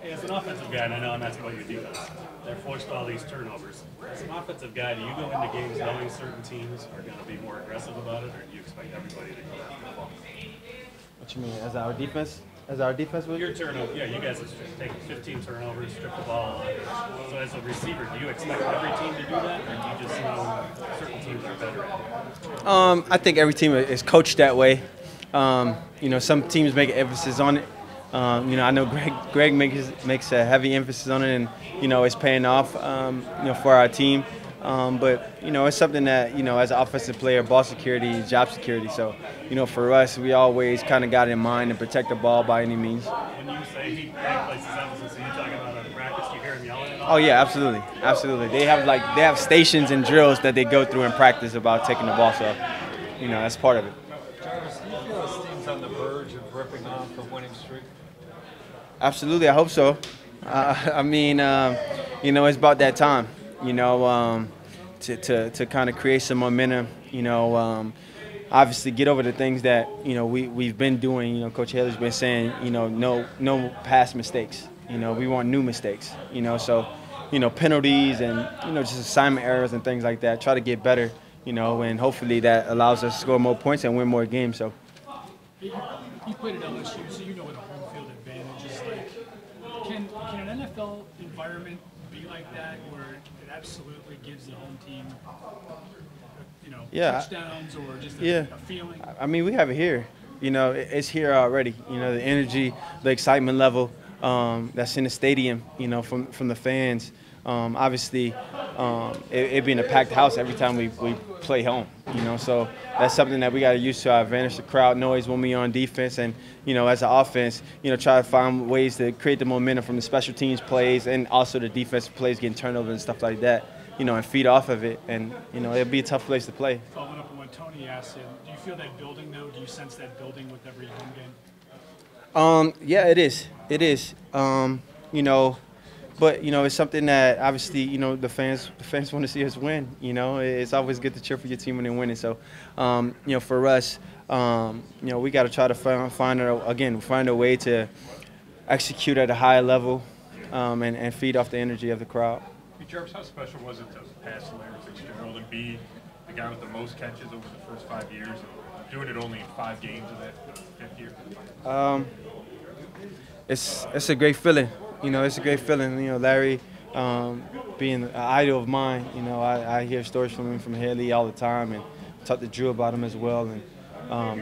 Hey, as an offensive guy, and I know I'm asking about your defense, they're forced all these turnovers. As an offensive guy, do you go into games knowing certain teams are going to be more aggressive about it, or do you expect everybody to come after the ball? What you mean, as our defense? As our defense would? Your turnover, yeah, you guys have taken 15 turnovers, stripped the ball. So as a receiver, do you expect every team to do that, or do you just know certain teams are better at it? I think every team is coached that way. Some teams make an emphasis on it. I know Greg makes a heavy emphasis on it, and it's paying off. For our team. But it's something that as an offensive player, ball security is job security. So for us, we always kind of got in mind to protect the ball by any means. When you say Greg places emphasis, are you talking about in practice? Do you hear him yelling at all? Oh yeah, absolutely, absolutely. They have stations and drills that they go through in practice about taking the ball. So that's part of it. Jarvis, do you feel this team's on the verge of ripping off a winning streak? Absolutely, I hope so. It's about that time. To kind of create some momentum. Obviously get over the things that we've been doing. Coach Haley's been saying no past mistakes. We want new mistakes. So penalties and just assignment errors and things like that. Try to get better. And hopefully that allows us to score more points and win more games. So. You played at LSU, so you know what a home field advantage is like. Can an NFL environment be like that, where it absolutely gives the home team, touchdowns or just a feeling? I mean, we have it here. It's here already. The energy, the excitement level that's in the stadium. From the fans. Obviously, it being a packed house every time we play home. So that's something that we got to use to our advantage. The crowd noise when we on defense, and as an offense, try to find ways to create the momentum from the special teams plays and also the defensive plays, getting turnovers and stuff like that. And feed off of it, and it'll be a tough place to play. Following up on what Tony asked, do you feel that building though? Do you sense that building with every home game? Yeah, it is. It is. But it's something that obviously the fans want to see us win. It's always good to cheer for your team when they're winning. So for us, we got to try to find a way to execute at a higher level and feed off the energy of the crowd. Hey, Jarvis, how special was it to pass Larry Fitzgerald and be the guy with the most catches over the first 5 years, and doing it only in 5 games of that fifth year? It's a great feeling. It's a great feeling. Larry being an idol of mine. I hear stories from him from Haley all the time, and talk to Drew about him as well. And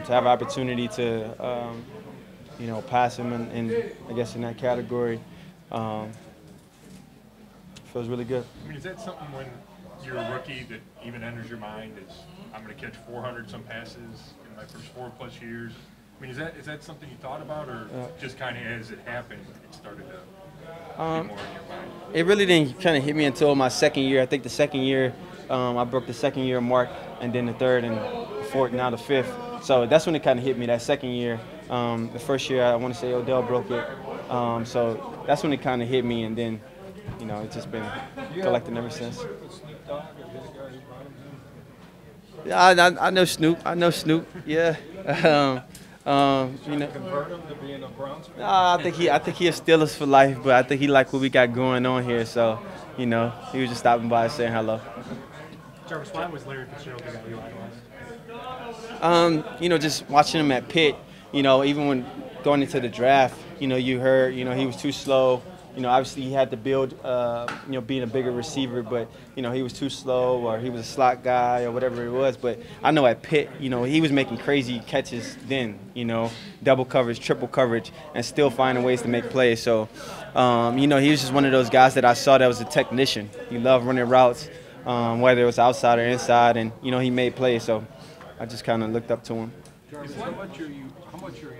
to have an opportunity to, pass him in I guess in that category, feels really good. I mean, is that something when you're a rookie that even enters your mind? Is I'm going to catch 400 some passes in my first 4+ years? I mean, is that something you thought about, or just kind of as it happened, it started to be more in your mind? It really didn't kind of hit me until my second year. I think the second year, I broke the second year mark, and then the third and fourth, now the fifth. So that's when it kind of hit me, that second year. The first year, I want to say Odell broke it. So that's when it kind of hit me, and then, it's just been collecting ever since. Yeah, I know Snoop. Yeah. Convert him to being a Browns fan? I think he'll steal us for life, but I think he liked what we got going on here. So, he was just stopping by and saying hello. Jarvis, why was Larry Fitzgerald the guy you idolized? Just watching him at Pitt, even when going into the draft, you heard, he was too slow. Obviously he had to build, being a bigger receiver, but, he was too slow, or he was a slot guy or whatever it was. But I know at Pitt, he was making crazy catches then, double coverage, triple coverage, and still finding ways to make plays. So, he was just one of those guys that I saw that was a technician. He loved running routes, whether it was outside or inside, and, he made plays. So I just kind of looked up to him. Jarvis, how much are you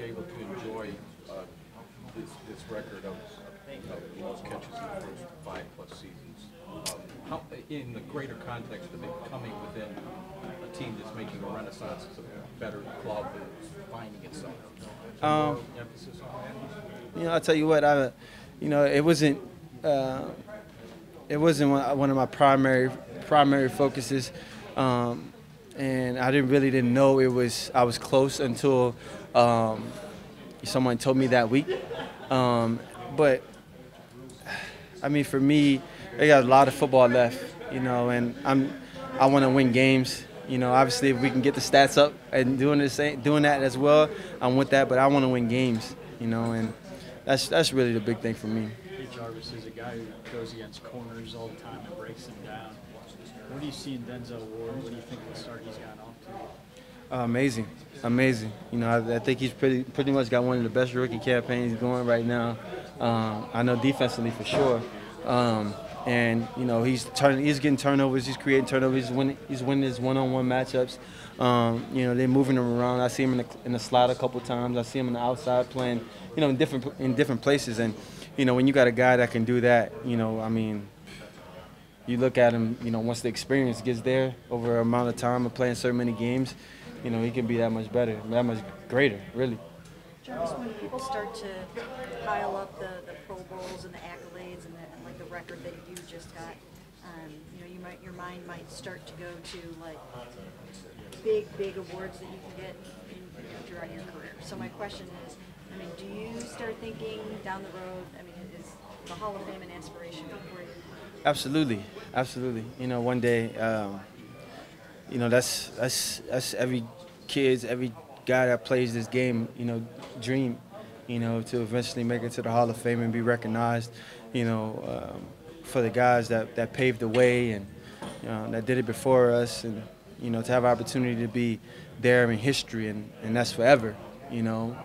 able to enjoy this record of most catches in the first 5+ seasons? How, in the greater context of it coming within a team that's making a renaissance, it's a better club and finding itself. More emphasis on that? I'll tell you what, it wasn't one of my primary focuses. And I didn't know I was close until someone told me that week. But I mean, for me, they got a lot of football left, you know, and I want to win games. You know, obviously, if we can get the stats up and doing that as well, I'm with that. But I want to win games, you know, and that's really the big thing for me. Hey, Jarvis is a guy who goes against corners all the time and breaks them down. What do you see in Denzel Ward? What do you think of the start he's gotten off to? Amazing, amazing. You know, I think he's pretty much got one of the best rookie campaigns going right now. I know defensively for sure. And you know, he's getting turnovers, he's creating turnovers, he's winning his one-on-one matchups. You know, they're moving him around. I see him in the slot a couple times. I see him on the outside playing, you know, in different places. And you know, when you got a guy that can do that, you know, I mean, you look at him, you know, once the experience gets there over an amount of time of playing so many games, you know, he can be that much better, that much greater, really. Jarvis, when people start to pile up the Pro Bowls and the accolades and like the record that you just got, you know, your mind might start to go to like big awards that you can get throughout your career. So my question is, I mean, do you start thinking down the road? I mean, is the Hall of Fame an aspiration for you? Absolutely, absolutely. You know, one day, you know, that's every guy that plays this game, you know, dream, you know, to eventually make it to the Hall of Fame and be recognized, you know, for the guys that paved the way and, you know, that did it before us, and, you know, to have an opportunity to be there in history, and that's forever, you know.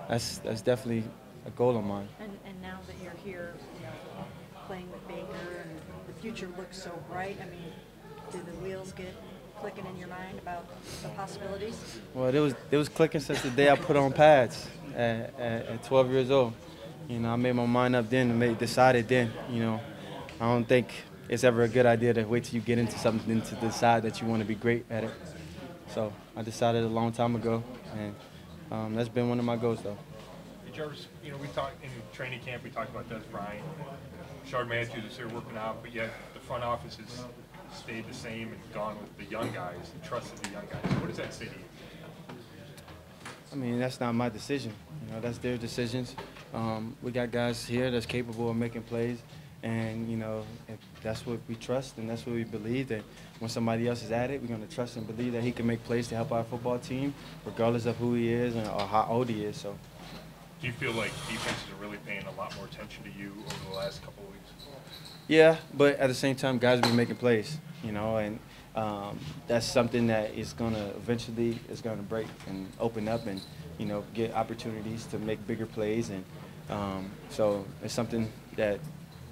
That's definitely a goal of mine. And now that you're here, you know, playing with Baker and the future looks so bright, I mean, do the wheels get clicking in your mind about the possibilities? Well, it was clicking since the day I put on pads at 12 years old. You know, I made my mind up then and decided then, you know. I don't think it's ever a good idea to wait till you get into something to decide that you want to be great at it. So I decided a long time ago, and that's been one of my goals, though. Hey, Jarvis, you know, we talked in training camp, we talked about Des Bryant. Shard Matthews is here working out, but yet the front office has stayed the same and gone with the young guys and trusted the young guys. What does that say to you? I mean, that's not my decision. You know, that's their decisions. We got guys here that's capable of making plays, and, you know, if that's what we trust and that's what we believe, that when somebody else is at it, we're going to trust and believe that he can make plays to help our football team, regardless of who he is or how old he is. So, do you feel like defenses are really paying a lot more attention to you over the last couple of weeks? Yeah, but at the same time, guys have been making plays, you know, and that's something that is going to eventually break and open up and, you know, get opportunities to make bigger plays. And so it's something that,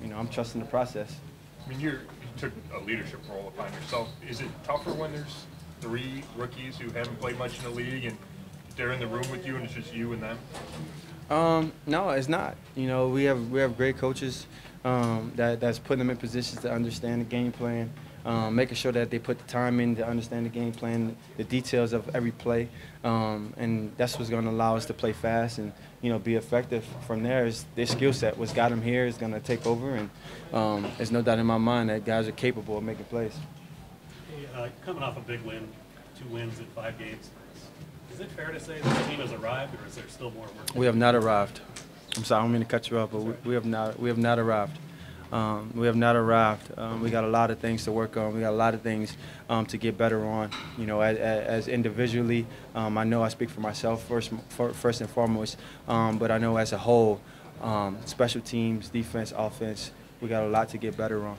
you know, I'm trusting the process. I mean, you took a leadership role upon yourself. Is it tougher when there's 3 rookies who haven't played much in the league and they're in the room with you and it's just you and them? No, it's not. You know, we have great coaches that's putting them in positions to understand the game plan, making sure that they put the time in to understand the game plan, the details of every play, and that's what's going to allow us to play fast and, you know, be effective. From there is their skill set. What's got them here is going to take over, and there's no doubt in my mind that guys are capable of making plays. Hey, coming off a big win, 2 wins in 5 games, is it fair to say that the team has arrived, or is there still more work? We have not arrived. I'm sorry, I don't mean to cut you off, but we have not arrived. We have not arrived. We got a lot of things to work on. We got a lot of things to get better on. You know, as individually, I know I speak for myself first and foremost, but I know as a whole, special teams, defense, offense, we got a lot to get better on.